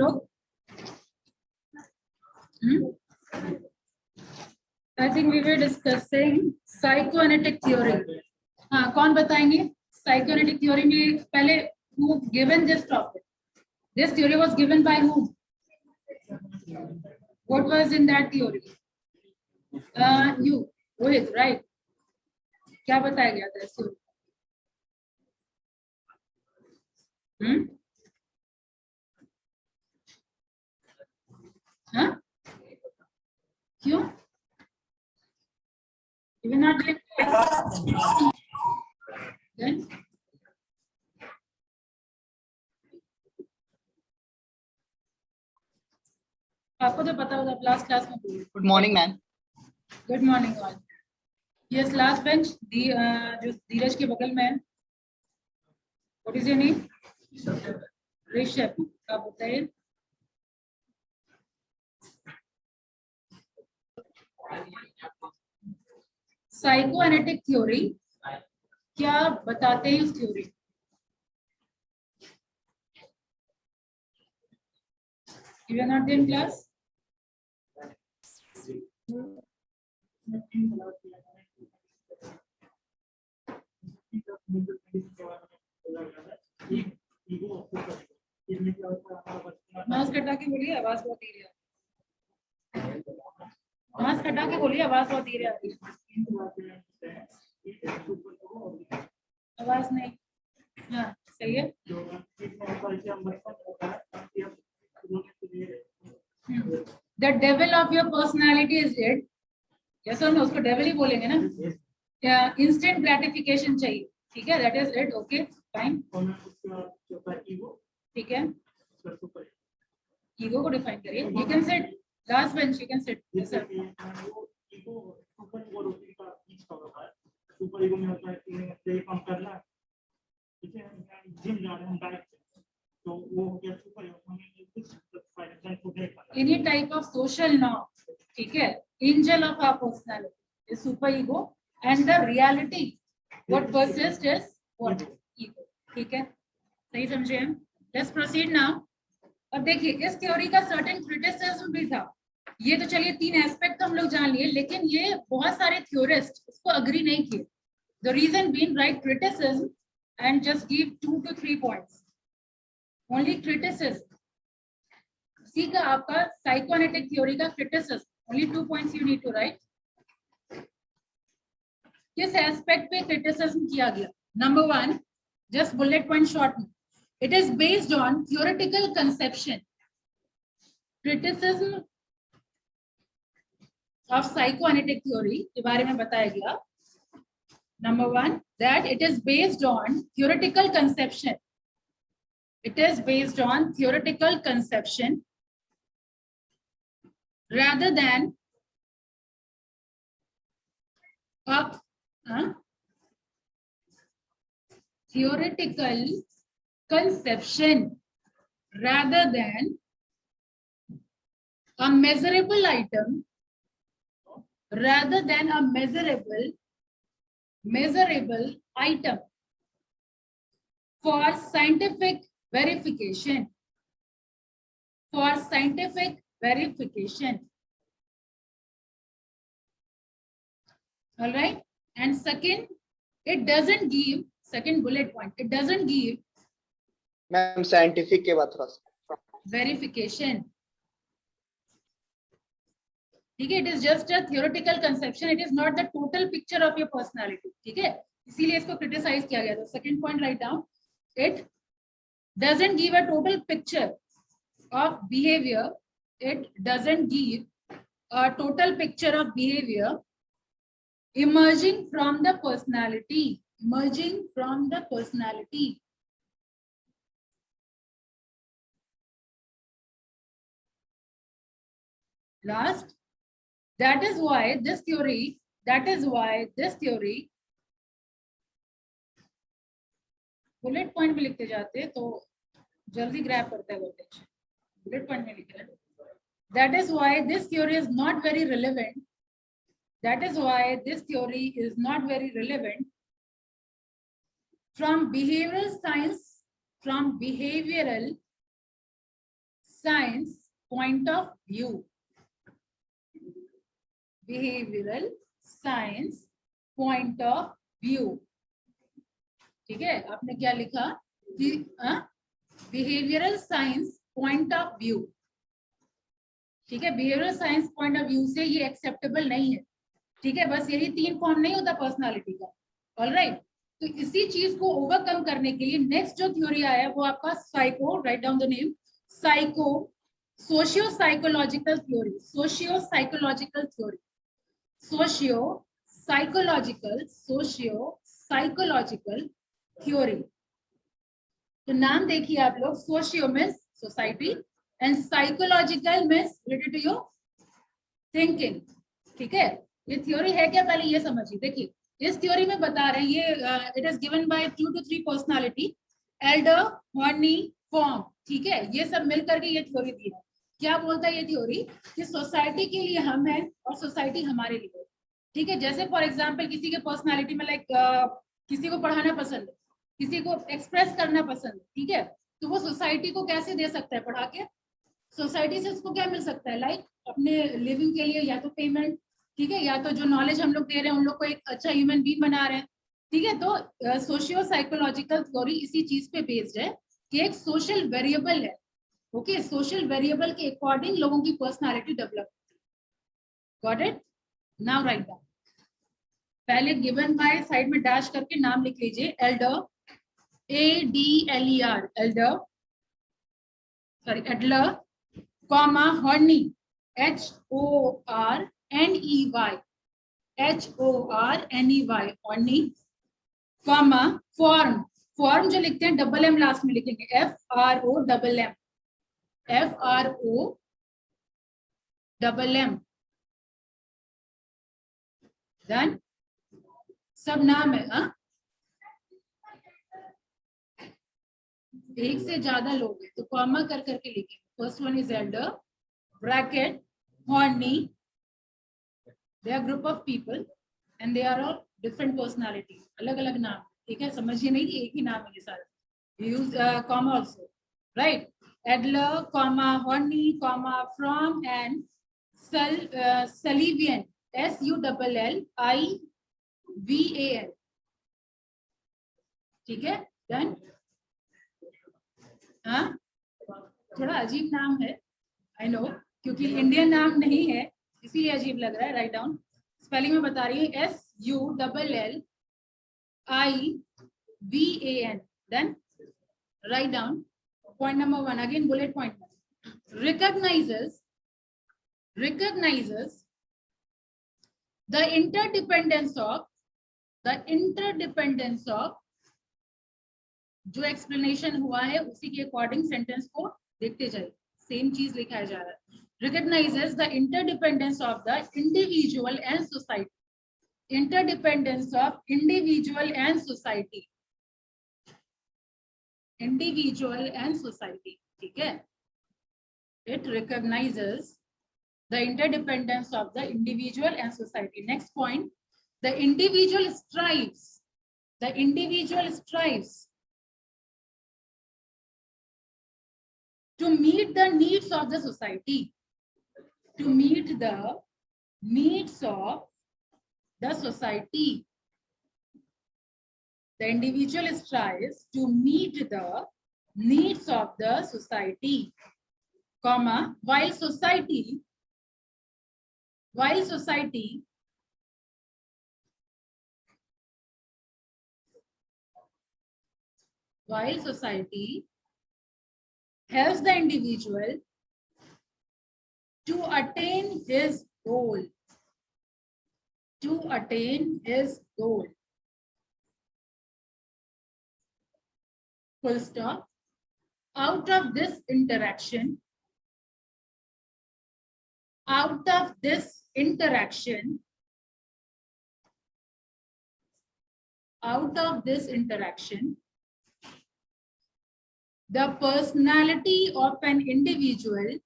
लोग? I think we were discussing psychoanalytic theory. हाँ, कौन बताएंगे? Psychoanalytic theory में पहले who given this topic? This theory was given by whom? What was in that theory? You, Rohit, right? क्या बताया गया था इस theory? हाँ? क्यों? You will not get then? आपको तो पता होगा लास्ट क्लास में. Good morning ma'am. Good morning all. Yes, last bench जो धीरज के बगल में है. What is your name? Rishabh. आप बताइए. साइकोएनालिटिक थ्योरी क्या बताते हैं इस theory? You are not in class? Mask हटा के बोलिए, आवाज बहुत धीरे आ रही है. मास्क हटा के बोलिए, आवाज बहुत धीरे आ रही है. आवाज नहीं. हाँ, सही है. The devil of your personality is dead. Yes or no? उसको devil ही बोलेंगे ना. क्या instant gratification चाहिए? ठीक है, that is it. Okay, fine. ठीक है. Ego को define करिए. You can sit. Last bench, you can sit. Yes sir. Super ego में होता है कि कम करना, ठीक है, जिम जा रहे हैं डाइट, तो वो हो गया सुपर ईगो. हमें कुछ any type of social norm, ठीक है, angel of our personality is super ego and the reality what persist is what ego. ठीक है, सही समझे हम? Let's proceed now. अब देखिए, इस थ्योरी का सर्टेन क्रिटिसिज्म भी था. ये तो चलिए 3 एस्पेक्ट तो हम लोग जान लिए, लेकिन ये बहुत सारे थ्योरिस्ट इसको अग्री नहीं किए. The reason being write criticism and just give 2 to 3 points. Only criticism. सी का आपका साइकोएनालिटिक थ्योरी का criticism, only 2 points you need to write. किस एस्पेक्ट पे क्रिटिसिज्म किया गया? Number 1, just bullet point short में. It is based on theoretical conception. Criticism of psychoanalytic theory के बारे में बताया गया. Number 1, that it is based on theoretical conception. It is based on theoretical conception rather than theoretical conception rather than a measurable item, rather than a measurable item for scientific verification. For scientific verification. All right. And second, it doesn't give, second bullet point, it doesn't give ma'am scientific के बाद थोड़ा सा verification. ठीक है, it is just a theoretical conception, it is not the total picture of your personality. ठीक है, इसीलिए इसको क्रिटिसाइज किया गया था. Second point write down. It doesn't give a total picture of behaviour. It doesn't give a total picture of behaviour emerging from the personality. Emerging from the personality. Last, that is why this theory bullet point में लिखते जाते तो जल्दी grab करता है वर्टेज. Bullet point में लिख रहे हैं. That is why this theory is not very relevant. That is why this theory is not very relevant from behavioral science, from behavioral science point of view. Behavioral science point of view. ठीक है, आपने क्या लिखा कि behavioural science point of view. ठीक है, behavioural science point of view से ये एक्सेप्टेबल नहीं है. ठीक है, बस यही 3 फॉर्म नहीं होता पर्सनालिटी का. ऑलराइट, तो इसी चीज को ओवरकम करने के लिए नेक्स्ट जो थ्योरी आया है वो आपका psycho, write down the name, psycho socio psychological theory. Socio psychological theory. Socio psychological theory. तो नाम देखिए आप लोग, socio means society and psychological means related to your thinking. ठीक है, ये थ्योरी है क्या पहले ये समझिए. देखिए इस थ्योरी में बता रहे हैं ये it is given by 2 to 3 personality, Elder, horny, form. ठीक है, ये सब मिलकर के ये थ्योरी दी है. क्या बोलता है ये थ्योरी कि सोसाइटी के लिए हम हैं और सोसाइटी हमारे लिए. ठीक है, जैसे फॉर एग्जांपल किसी के पर्सनालिटी में लाइक किसी को पढ़ाना पसंद है, किसी को एक्सप्रेस करना पसंद है. ठीक है, तो वो सोसाइटी को कैसे दे सकता है पढ़ा के. सोसाइटी से उसको क्या मिल सकता है, लाइक अपने लिविंग के लिए या तो पेमेंट. ठीक है, या तो जो नॉलेज हम लोग दे रहे हैं उन लोग को एक अच्छा ह्यूमन बीइंग बना रहे हैं. ठीक है, तो सोशियो साइकोलॉजिकल थ्योरी इसी चीज पे बेस्ड है कि एक सोशल वेरिएबल है. ओके, सोशल वेरिएबल के अकॉर्डिंग लोगों की पर्सनालिटी डेवलप होती है. Got it. Now write down. पहले गिवन बाय साइड में डैश करके नाम लिख लीजिए. Elder, ADLER, Elder, sorry Adler, comma horny, HORNEY, horny, comma form. Form जो लिखते हैं डबल M लास्ट में लिखेंगे, FROMM. देन सब नाम है. हाँ, एक से ज्यादा लोग हैं तो कॉमा कर करके लिखेंगे. First one is Adler, bracket, Horney. They are group of people and they are all different personality. अलग अलग नाम. ठीक है, समझिए नहीं कि एक ही नाम है ये सारे. Use comma also, right. Adler, comma Horney, comma Fromm and Sullivan, SULLIVAN. ठीक है, डन. हाँ, थोड़ा अजीब नाम है, आई नो, क्योंकि इंडियन नाम नहीं है इसीलिए अजीब लग रहा है. Write down. स्पेलिंग में बता रही हूँ, SULLIVAN. Then write down. Point number 1 again, bullet point. recognizes the interdependence of जो एक्सप्लेनेशन हुआ है उसी के अकॉर्डिंग सेंटेंस को देखते जाइए. सेम चीज लिखा जा रहा है. recognizes the interdependence of the individual and society. Interdependence of individual and society. Individual and society. ठीक है, it recognizes the interdependence of the individual and society. Next point, the individual strives to meet the needs of the society. To meet the needs of the society. The individual strives to meet the needs of the society, comma, while society helps the individual to attain his goal. Full stop. Out of this interaction, the personality of an individual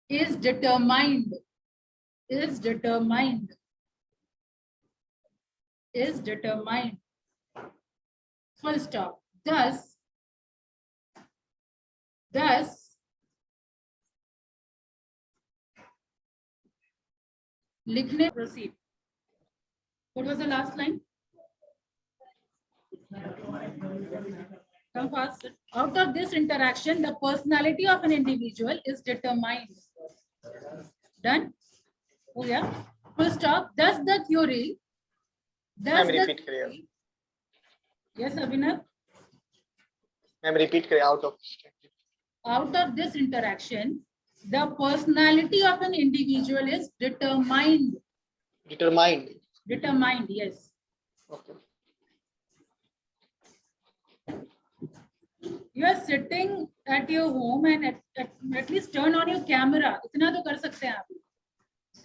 is determined. Full stop. thus लिखने proceed. What was the last line? Come fast. Out of this interaction, the personality of an individual is determined. Done? Oh yeah. Full stop. Thus the theory. Ma'am, repeat करिए. Yes, Abhinav. Ma'am, repeat करिए. Out of this interaction, the personality of an individual is determined. Determined. Determined, yes. Okay. You are sitting at your home and at least turn on your camera. इतना तो कर सकते हैं आप.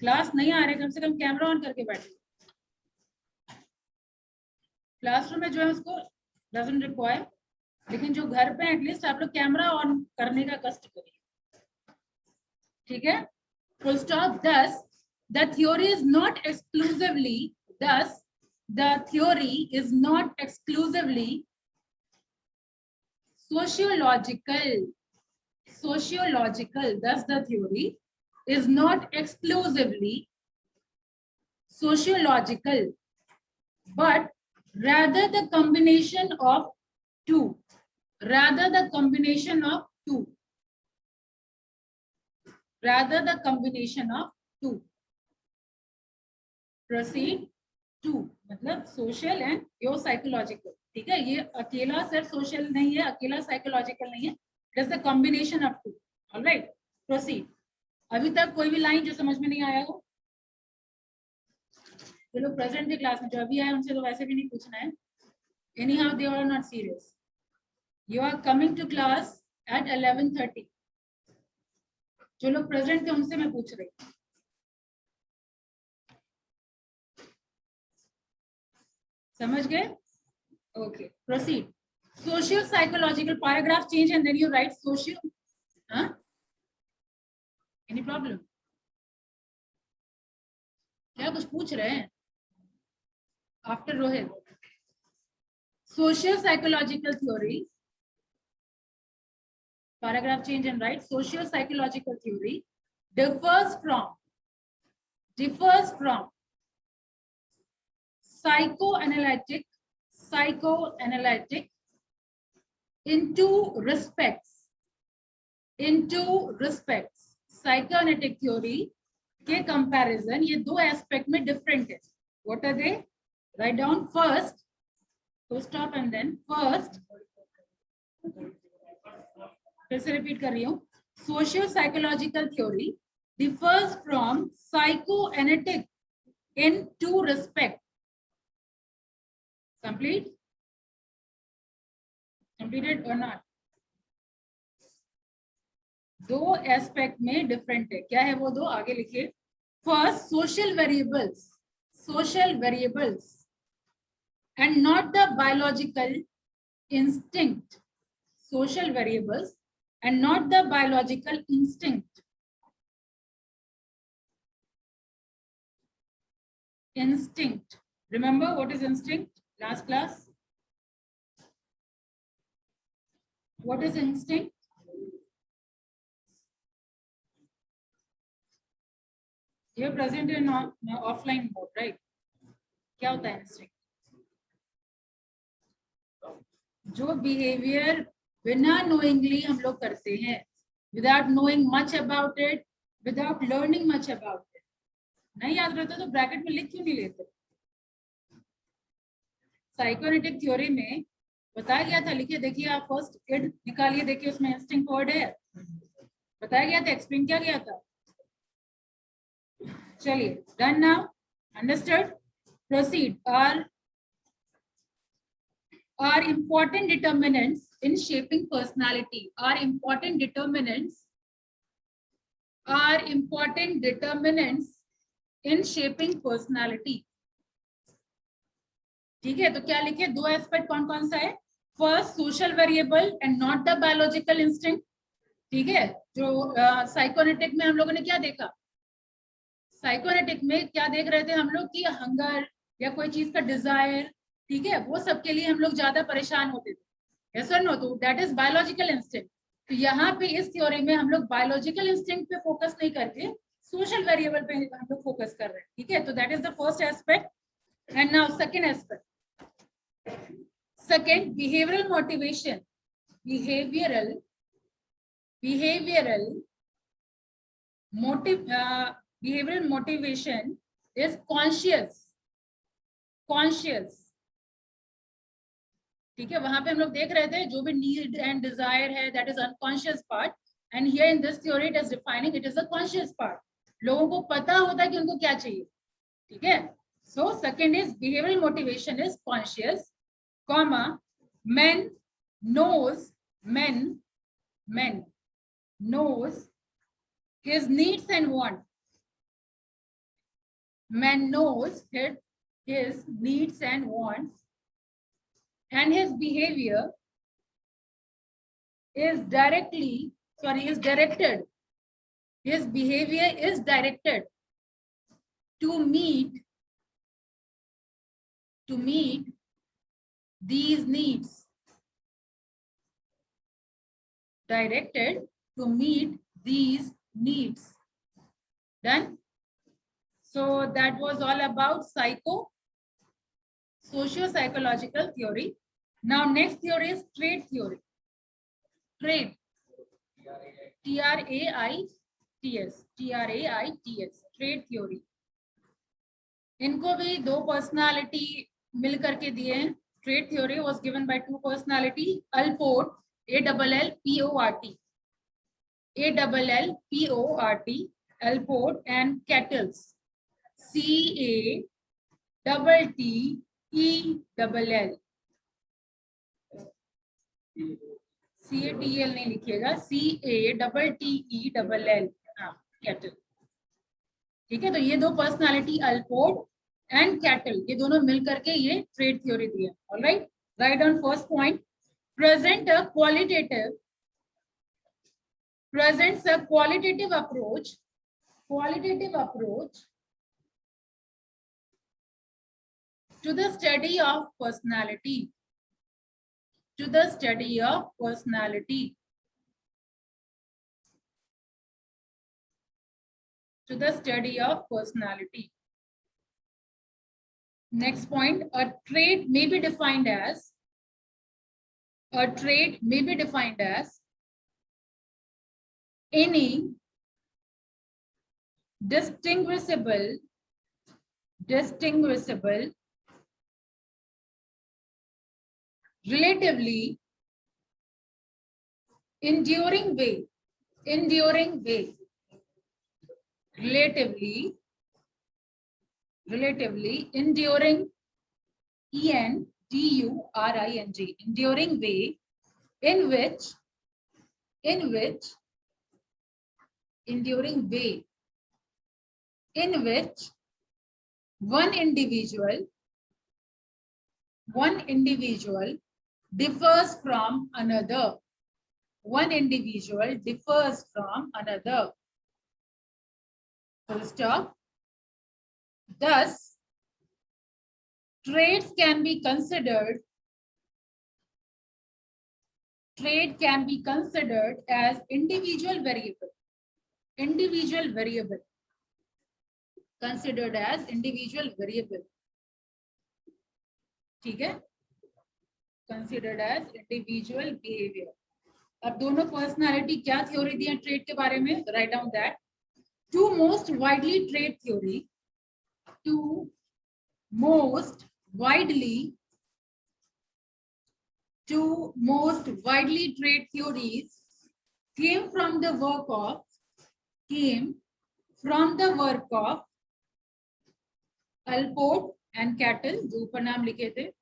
Class नहीं आ रहे, कम से कम कैमरा ऑन करके बैठे. क्लासरूम में जो है उसको doesn't require, लेकिन जो घर पे एटलीस्ट आप लोग कैमरा ऑन करने का कष्ट करिए. ठीक है? Full stop. Thus, the theory is not exclusively. Thus, the theory is not exclusively sociological. Sociological. Thus, the theory is not exclusively sociological, but rather the combination of two. Rather the combination of two. Rather the combination of two. Proceed. Two मतलब social and your psychological. ठीक है? ये अकेला सिर्फ social नहीं है, अकेला psychological नहीं है. It is the combination of two. All right. Proceed. अभी तक कोई भी लाइन जो समझ में नहीं आया हो? जो लोग प्रेजेंट के क्लास में जो अभी आए उनसे तो वैसे भी नहीं पूछना है. Anyhow, they are not serious. You are coming to class at 11:30. जो लोग प्रेजेंट थे उनसे मैं पूछ रही हूँ. समझ गए? Okay. Proceed. Social psychological paragraph change and then you write social. Huh? Any problem? क्या कुछ पूछ रहे हैं? After Rohit. Social psychological theory. Paragraph change and write. Social psychological theory differs from psychoanalytic in two respects. Psychoanalytic theory के comparison ये दो aspect में different है. What are they? Write down first. So stop and then first. फिर से repeat कर रही हूँ. Social psychological theory differs from psychoanalytic in two respects. Complete? Completed or not? दो एस्पेक्ट में डिफरेंट है. क्या है वो दो? आगे लिखिए. First social variables and not the biological instinct. Social variables and not the biological instinct. Instinct. Remember what is instinct? Last class. What is instinct? You are present in offline mode, right? क्या होता है instinct? जो behavior बिना knowingly हम लोग करते हैं, without knowing much about it, without learning much about it. नहीं याद रहता तो ब्रैकेट में लिख क्यों नहीं लेते? साइकोएनालिटिक थ्योरी में बताया गया था, लिखिए देखिए आप फर्स्ट एड निकालिए, देखिए उसमें इंस्टिंक्ट वर्ड है, बताया गया था, एक्सप्लेन किया गया था. चलिए done now, understood. Proceed. Are important determinants in shaping personality. Are important determinants in shaping personality. ठीक है, तो क्या लिखे? दो एस्पेक्ट कौन कौन सा है? First social variable and not the biological instinct. ठीक है, जो साइकोएनालिटिक में हम लोगों ने क्या देखा? साइकोएनालिटिक में क्या देख रहे थे हम लोग कि हंगर या कोई चीज का डिजायर, ठीक है, वो सब के लिए हम लोग ज्यादा परेशान होते थे. यस और नो? तो दैट इज बायोलॉजिकल इंस्टिंक्ट। तो यहाँ पे इस थ्योरी में हम लोग बायोलॉजिकल इंस्टिंक्ट पे फोकस नहीं करके सोशल वेरिएबल पे हम लोग फोकस कर रहे हैं, ठीक है? तो that is the first aspect. And now second aspect, second, behavioral motivation. Behavioral behavioral motivation is conscious, ठीक है? वहां पे हम लोग देख रहे थे जो भी नीड एंड डिजायर है, that is unconscious part, and here in this theory it is defining it is the conscious part. लोगों को पता होता है कि उनको क्या चाहिए, ठीक है? So second is behavioral motivation is conscious, comma, men knows his needs and wants. Man knows his needs and wants, and his behavior is directed. His behavior is directed to meet these needs. Directed to meet these needs. Done? So that was all about socio-psychological theory. Now next theory is trait theory. Trait. T-R-A-I-T-S. Trait theory. इनको भी दो personality मिल करके दिए हैं। Trait theory was given by two personality, Allport, A-L-L-P-O-R-T, Allport, and Cattles, C-A-T-T-E-L-L. C-A-T-E-L नहीं लिखिएगा, C-A-T-T-E-L-L, हाँ, cattle, ठीक है? तो ये दो पर्सनालिटी अल्पोर्ट एंड कैटल, ये दोनों मिलकर के ये ट्रेड थ्योरी दी है। Alright, write down first point, presents a qualitative approach to the study of personality. Next point, a trait may be defined as any distinguishable relatively enduring way, relatively enduring, E-N-D-U-R-I-N-G, enduring way in which one individual differs from another. Full stop. Thus, traits can be considered as individual variable. Considered as individual variable. ठीक है? Considered as individual behavior. अब दोनों personality क्या theory दी है trait के बारे में? Write down that two most widely trait theories came from the work of Allport and Cattell, जो ऊपर नाम लिखे थे,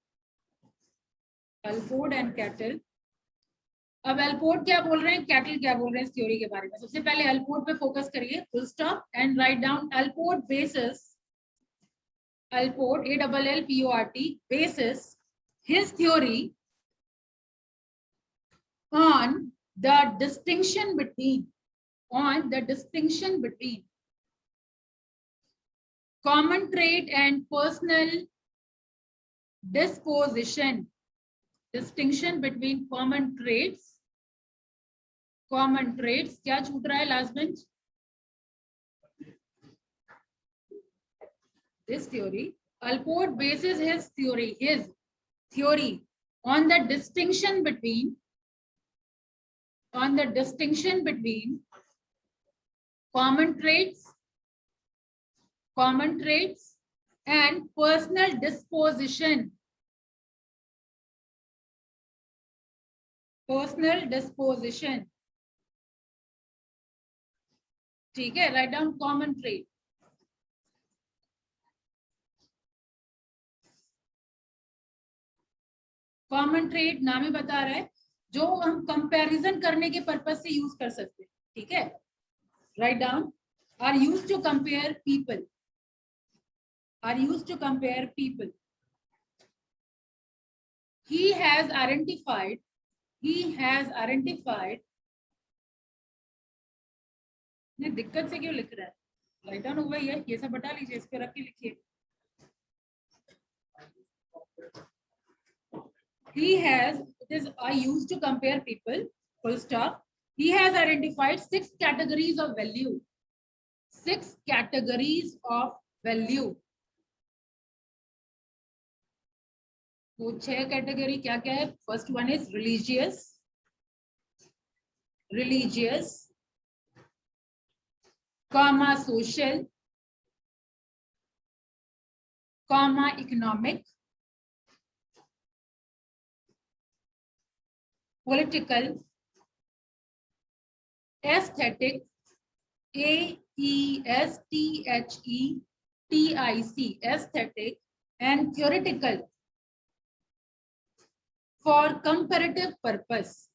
Allport and Cattell. अब Allport क्या बोल रहे हैं, Cattell क्या बोल रहे हैं इस थ्योरी के बारे में? सबसे पहले Allport पे फोकस करिए, full stop, and write down Allport bases, A-L-L-P-O-R-T, bases his theory on the distinction between common trait and personal disposition. distinction between common traits. Common traits. क्या छूट रहा है last bench? This theory. Allport bases his theory on the distinction between common traits and personal disposition. ठीक है, write down common trait. Common trade नाम ही बता रहा है, जो हम कंपैरिजन करने के पर्पज से यूज कर सकते हैं. ठीक है, write down. Are used to compare people. He has identified. नहीं, दिक्कत से क्यों लिख रहा है? राइट डाउन हुआ है, ये सब बता लीजिए, इस पे रख के लिखिए. He has, it is I used to compare people, full stop. He has identified 6 categories of value. 6 categories of value. तो 6 कैटेगरी क्या क्या है? First one is religious, comma social, comma economic, political, aesthetic, aesthetic, aesthetic, and theoretical for comparative purpose.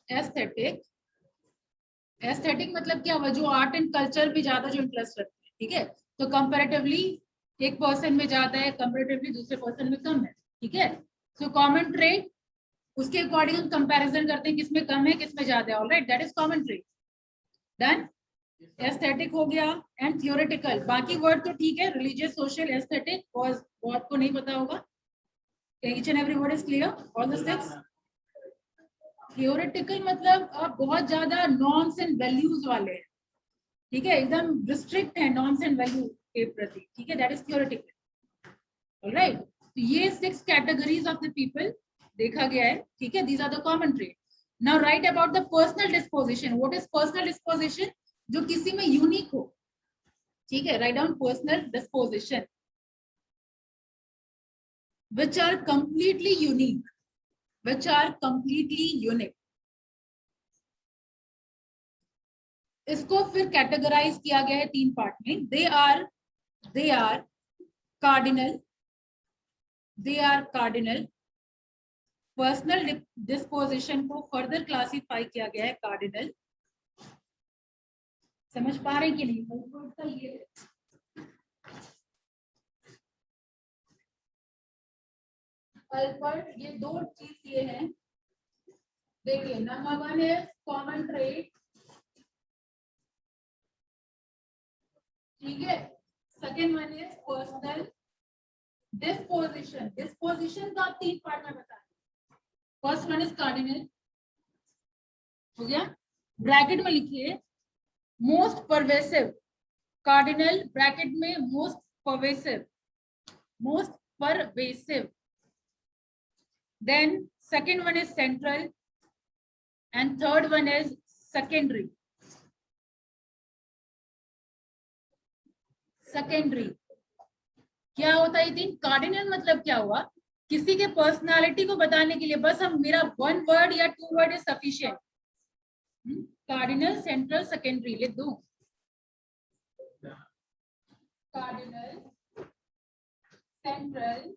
Aesthetic मतलब क्या हुआ? जो art and culture भी ज्यादा जो इंटरेस्ट रखते हैं. ठीक है, तो कंपैरेटिवली एक पर्सन में ज्यादा है, कंपैरेटिवली दूसरे पर्सन में कम है. ठीक है, सो कॉमन ट्रेड, उसके अकॉर्डिंग हम कंपैरिजन करते हैं किसमें कम है किसमें ज्यादा है. Alright, that is common trade. Done. Aesthetic हो गया एंड थियोरेटिकल. बाकी वर्ड तो ठीक है, रिलीजियस, सोशल, एस्थेटिक, वर्ड को नहीं पता होगा. Each and every word is clear, all the steps. Theoretical मतलब आप बहुत ज्यादा नॉर्म्स एंड वैल्यूज वाले हैं. ठीक है, एकदम रिस्ट्रिक्ट है नॉर्म्स एंड वैल्यू के प्रति. ठीक है, दैट इज थियोरेटिकल. ऑलराइट, तो ये 6 कैटेगरीज ऑफ द पीपल देखा गया है. ठीक है, these are the common trait. Now write about the personal disposition. What is personal disposition? जो किसी में यूनिक हो. ठीक है, write down personal disposition which are completely unique. इसको फिर कैटेगराइज किया गया है 3 पार्ट में. They are cardinal. Personal disposition को फर्दर क्लासिफाई किया गया है कार्डिनल. समझ पा रहे कि नहीं? ये अल्बर्ट, ये 2 चीज ये है. देखिए, नंबर 1 है कॉमन ट्रेट. ठीक है, second one is personal disposition का 3 पार्ट में बता. First one is cardinal. हो गया, ब्रैकेट में लिखिए मोस्ट परवेसिव. कार्डिनल ब्रैकेट में most pervasive. Then second one is central and third one is secondary. क्या होता है 3? कार्डिनल मतलब क्या हुआ? किसी के पर्सनालिटी को बताने के लिए बस हम मेरा 1 वर्ड या 2 word is sufficient. Cardinal, central, secondary लिख दो. Cardinal, central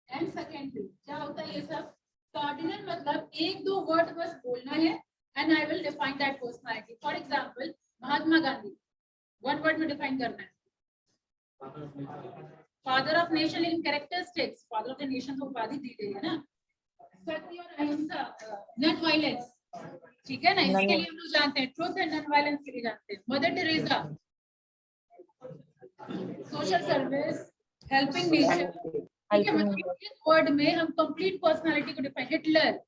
and secondary. क्या होता है ये सब? कार्डिनल मतलब 1-2 वर्ड बस बोलना है and I will define that personality. For example Mahatma Gandhi, 1 word में डिफाइन करना है. Father of nation in characteristics. Father of the nation को उपाधि दी गई है ना. सत्य और अहिंसा, नॉन वायलेंस. ठीक है ना, इसके लिए हम लोग जानते हैं. ट्रुथ एंड नॉन वायलेंस के लिए जानते हैं. Mother Teresa, social service, helping nature. ठीक है, मतलब एक वर्ड में हम कंप्लीट पर्सनालिटी को डिफाइन। हिटलर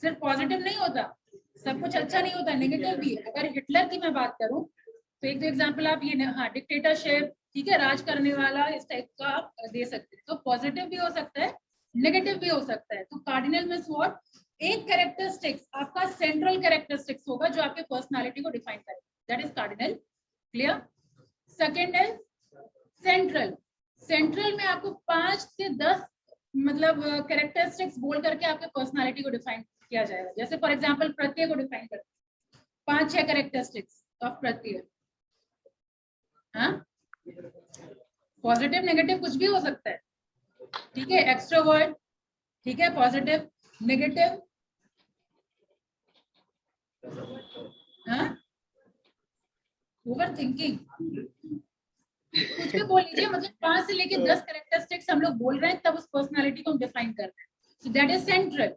सिर्फ पॉजिटिव नहीं होता, सब कुछ अच्छा नहीं होता, नेगेटिव भी है। अगर हिटलर की मैं बात करूं तो एक दो एग्जांपल आप ये, हाँ, डिक्टेटरशिप, ठीक है, राज करने वाला, इस टाइप का आप दे सकते हैं। तो पॉजिटिव भी हो सकता है, नेगेटिव भी हो सकता है। तो कार्डिनल मींस व्हाट, एक कैरेक्टरिस्टिक्स आपका सेंट्रल कैरेक्टरिस्टिक्स होगा जो आपके पर्सनालिटी को डिफाइन करेगा, that is cardinal. Clear? Second है सेंट्रल। सेंट्रल में आपको 5 से 10 मतलब कैरेक्टरिस्टिक्स बोल करके आपके पर्सनालिटी को डिफाइन किया जाएगा। जैसे फॉर एग्जांपल प्रत्यय को डिफाइन करते हैं, 5-6 कैरेक्टरिस्टिक्स ऑफ प्रत्यय। हाँ, पॉजिटिव नेगेटिव कुछ भी हो सकता है, ठीक है। एक्सट्रोवर्ट, ठीक है, पॉजिटिव, नेगेटिव, हाँ, ओवर थिंकिंग, कुछ भी बोल लीजिए, मतलब 5 से लेके 10 कैरेक्टरिस्टिक्स हम लोग बोल रहे हैं, तब उस पर्सनालिटी को हम डिफाइन कर रहे हैं। So that is central,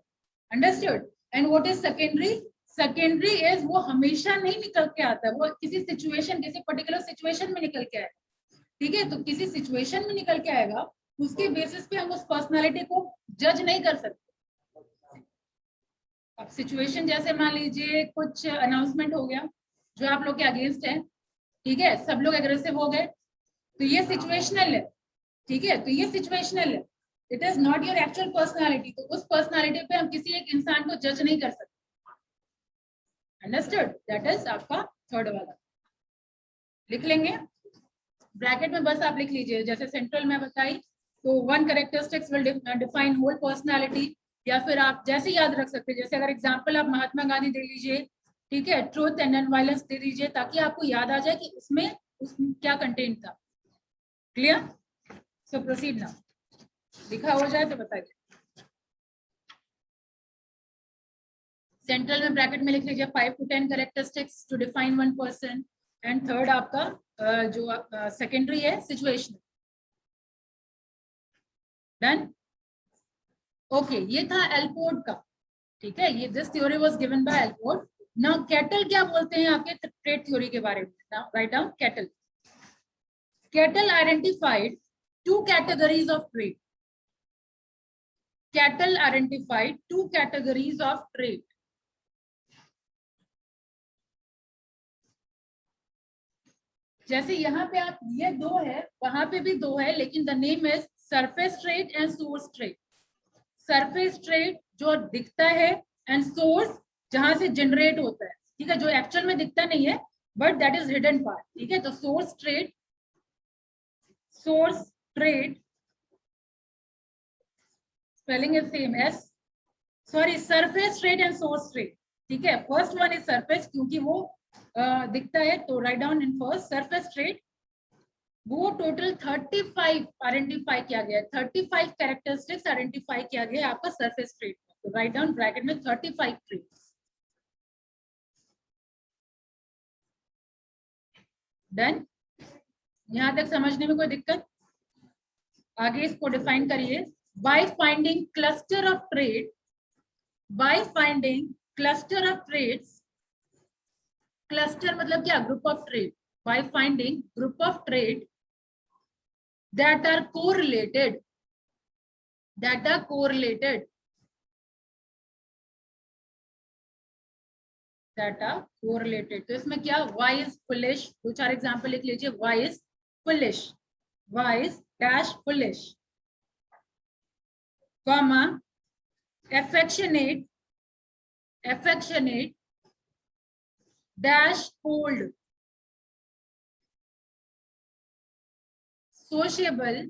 understood. And what is secondary? Secondary is वो हमेशा नहीं निकल के आता है, वो किसी सिचुएशन, किसी पर्टिकुलर सिचुएशन में निकल के आएगा, ठीक है। तो किसी सिचुएशन में निकल के आएगा, उसके बेसिस पे हम उस पर्सनालिटी को जज नहीं कर सकते। अब सिचुएशन जैसे मान लीजिए कुछ अनाउंसमेंट हो गया जो आप लोग के अगेंस्ट है, ठीक है, सब लोग एग्रेसिव हो गए, तो ये सिचुएशनल है, ठीक है। तो ये सिचुएशनल है, it is not your actual personality. तो उस पर्सनालिटी पे हम किसी एक इंसान को जज नहीं कर सकते, अंडरस्टूड। दैट इज आपका थर्ड वाला। लिख लेंगे ब्रैकेट में, बस आप लिख लीजिए। जैसे सेंट्रल में बताई तो 1 characteristics will define whole personality, या फिर आप जैसे याद रख सकते हैं, जैसे अगर एग्जांपल आप महात्मा गांधी दे लीजिए, ठीक है, ट्रूथ एंड नॉन वायलेंस दे दीजिए, ताकि आपको याद आ जाए कि उसमें क्या कंटेंट था। क्लियर? सो प्रोसीड नाउ। लिखा हो जाए तो बताइए। सेंट्रल में ब्रैकेट में लिख लीजिए 5 to 10 characteristics to define 1 person. And third आपका जो सेकेंडरी है सिचुएशनल। डन? ओके, ये था एल्पोर्ट का, ठीक है। ये this theory was given by Allport. Now cattle क्या बोलते हैं आपके ट्रेट थ्योरी के बारे में? Now write down cattle. Cattle identified 2 categories of trait. Cattle identified 2 categories of trait. जैसे यहाँ पे आप, ये 2 है, वहां पे भी 2 है, लेकिन the name is surface trait and source trait. Surface trait जो दिखता है, एंड सोर्स जहां से जनरेट होता है, ठीक है, जो एक्चुअल में दिखता नहीं है but that is hidden part, ठीक है। तो source trait spelling is same S, sorry, surface trait and source trait, ठीक है। फर्स्ट वन इज सरफेस, क्योंकि वो दिखता है, तो write down in first surface trait. वो टोटल 35 आइडेंटिफाई किया गया है, 35 कैरेक्टरिस्टिक्स आइडेंटिफाई किया गया है आपका सरफेस ट्रेट में। तो राइट डाउन ब्रैकेट में 35 ट्रेट्स। डन? यहां तक समझने में कोई दिक्कत? आगे इसको डिफाइन करिए। By finding cluster of trait, by finding cluster of traits, cluster मतलब क्या? Group of trait. By finding group of trait that are correlated, that are correlated, that are correlated। तो इसमें क्या? wise, foolish, 2-4 एग्जांपल लिख लीजिए। wise, foolish, wise dash foolish, comma, affectionate, affectionate dash cold, sociable,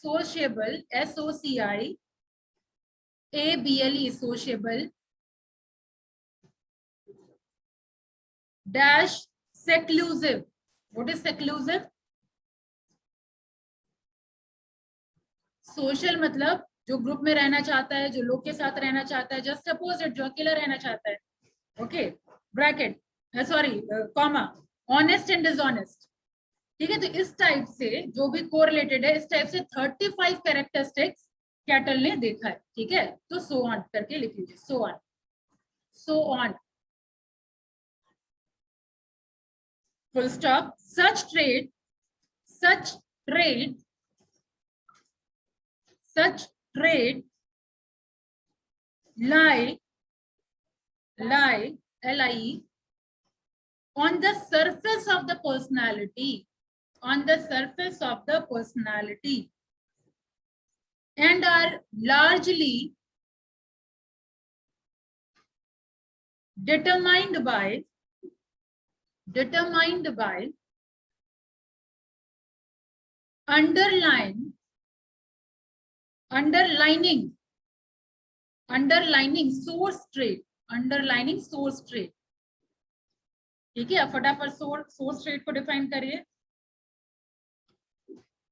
sociable, sociable, sociable dash seclusive। what is seclusive? Social मतलब जो group में रहना चाहता है, जो लोग के साथ रहना चाहता है, जस्ट अपोजिट जो अकेला रहना चाहता है, okay. Bracket, sorry, comma, honest and dishonest, ठीक है। तो इस टाइप से जो भी कोरिलेटेड है, इस टाइप से 35 कैरेक्टरिस्टिक्स कैटल ने देखा है, ठीक है। तो सो ऑन करके लिख लीजिए, so on, so on, full stop. Such trade, such trade, such trait lie LIE on the surface of the personality, on the surface of the personality, and are largely determined by underlining source trait, underlining source trait. ठीक है, फटाफट source trait को define करिए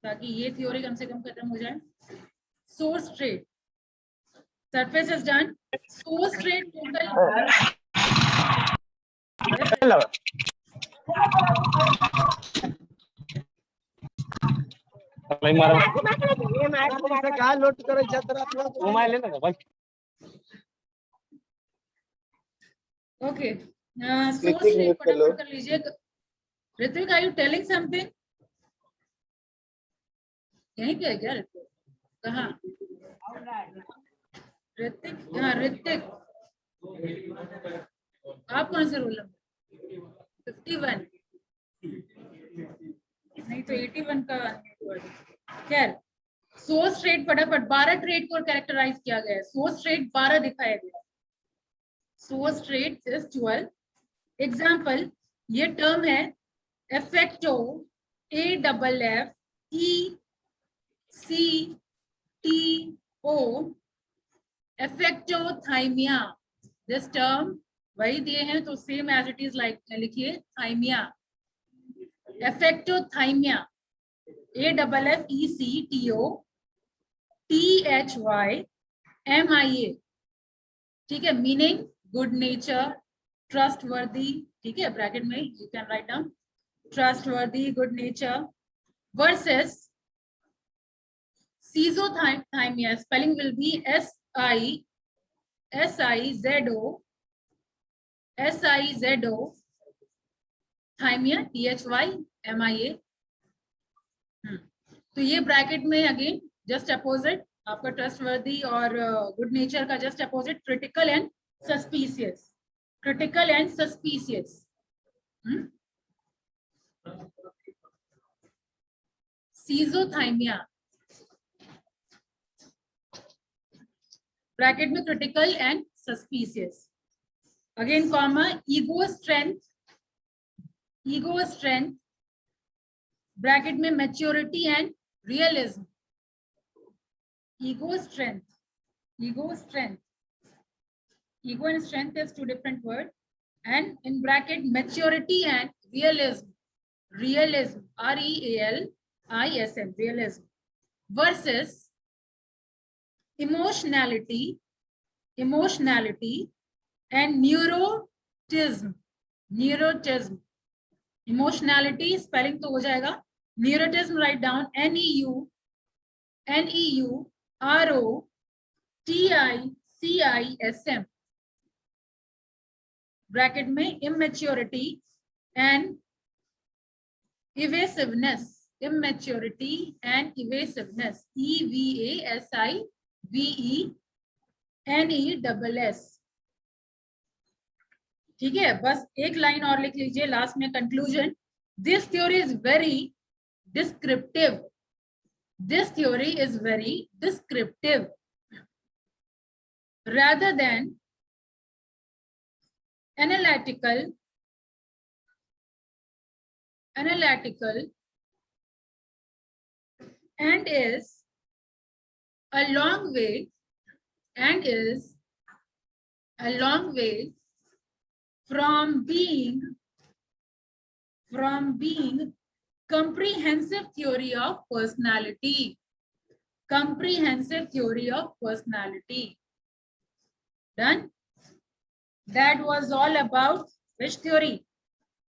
ताकि ये theory कम से कम खत्म हो जाए. Source trait, surface is done. Source trait total okay. Source trait फटाफट कर लीजिए. Ritwik, are you telling something? यहीं पे है क्या ऋत्विक? कहाँ? ऋत्विक, हाँ ऋत्विक, आप कौन से रोल नंबर? 51 नहीं तो 81 का. खैर, सोर्स ट्रेट फटाफट 12 ट्रेट को कैरेक्टराइज किया गया है. सोर्स ट्रेट 12 दिखाया गया. Source trait is 12. एग्जाम्पल, ये टर्म है affecto, AFFECTO, affectothymia. This term वही दिए हैं तो same as it is like लिखिए थाइमिया. एफेक्टोथाइमिया, AFFECTOTHYMIA. ठीक है, मीनिंग गुड नेचर, ट्रस्टवर्दी. ठीक है, ब्रैकेट में you can write down trustworthy, good nature. Versus sizothymia, spelling will be SIZO thymia, THYMIA. तो ये ब्रैकेट में अगेन जस्ट अपोजिट आपका ट्रस्टवर्दी और गुड नेचर का just opposite critical and suspicious. Critical and suspicious. Sizothymia bracket में critical and suspicious. Again comma, ego strength bracket में maturity and realism. ईगो and strength is two different words, and in bracket maturity and realism, REALISM, realism. Versus emotionality and neurotism. Emotionality spelling तो हो जाएगा. Neurotism write down NEUROTICISM. Bracket में immaturity and evasiveness. EVASIVENESS. ठीक है, बस एक line और लिख लीजिए लास्ट में conclusion. This theory is very descriptive rather than analytical and is a long way from being comprehensive theory of personality. Done. That was all about which theory?